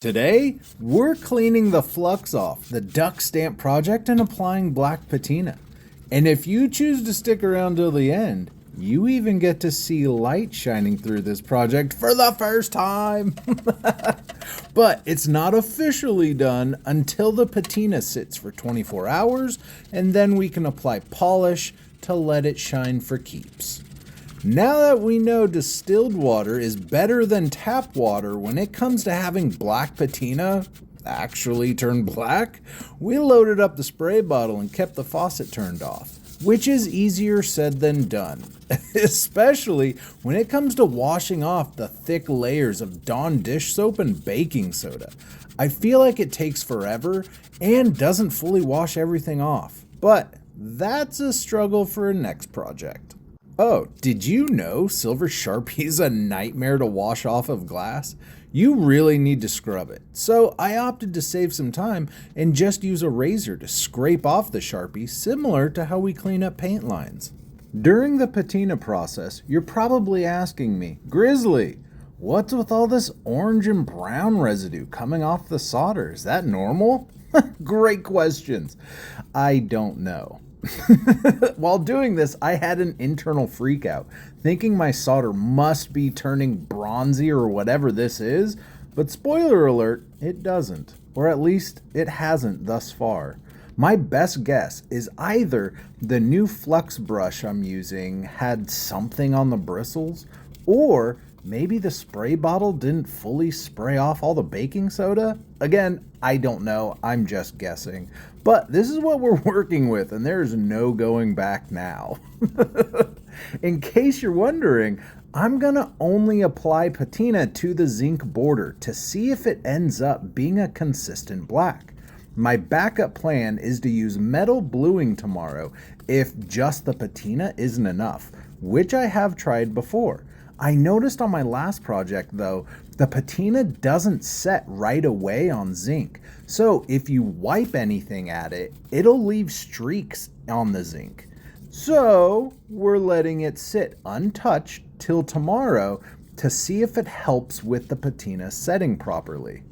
Today, we're cleaning the flux off the duck stamp project and applying black patina. And if you choose to stick around till the end, you even get to see light shining through this project for the first time. But it's not officially done until the patina sits for 24 hours, and then we can apply polish to let it shine for keeps. Now that we know distilled water is better than tap water when it comes to having black patina actually turn black, we loaded up the spray bottle and kept the faucet turned off, which is easier said than done, especially when it comes to washing off the thick layers of Dawn dish soap and baking soda. I feel like it takes forever and doesn't fully wash everything off, but that's a struggle for a next project. Oh, did you know Silver Sharpie is a nightmare to wash off of glass? You really need to scrub it. So I opted to save some time and just use a razor to scrape off the Sharpie, similar to how we clean up paint lines. During the patina process, you're probably asking me, Grizzly, what's with all this orange and brown residue coming off the solder? Is that normal? Great questions. I don't know. While doing this, I had an internal freak out, thinking my solder must be turning bronzy or whatever this is, but spoiler alert, it doesn't, or at least it hasn't thus far. My best guess is either the new flux brush I'm using had something on the bristles, or maybe the spray bottle didn't fully spray off all the baking soda? Again, I don't know, I'm just guessing. But this is what we're working with, and there's no going back now. In case you're wondering, I'm gonna only apply patina to the zinc border to see if it ends up being a consistent black. My backup plan is to use metal bluing tomorrow if just the patina isn't enough, which I have tried before. I noticed on my last project though, the patina doesn't set right away on zinc. So if you wipe anything at it, it'll leave streaks on the zinc. So we're letting it sit untouched till tomorrow to see if it helps with the patina setting properly.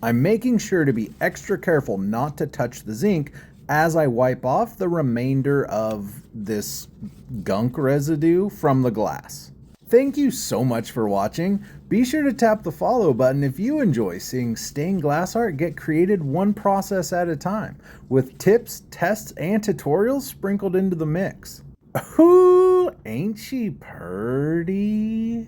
I'm making sure to be extra careful not to touch the zinc as I wipe off the remainder of this gunk residue from the glass. Thank you so much for watching. Be sure to tap the follow button if you enjoy seeing stained glass art get created one process at a time, with tips, tests, and tutorials sprinkled into the mix. Ooh, ain't she purty?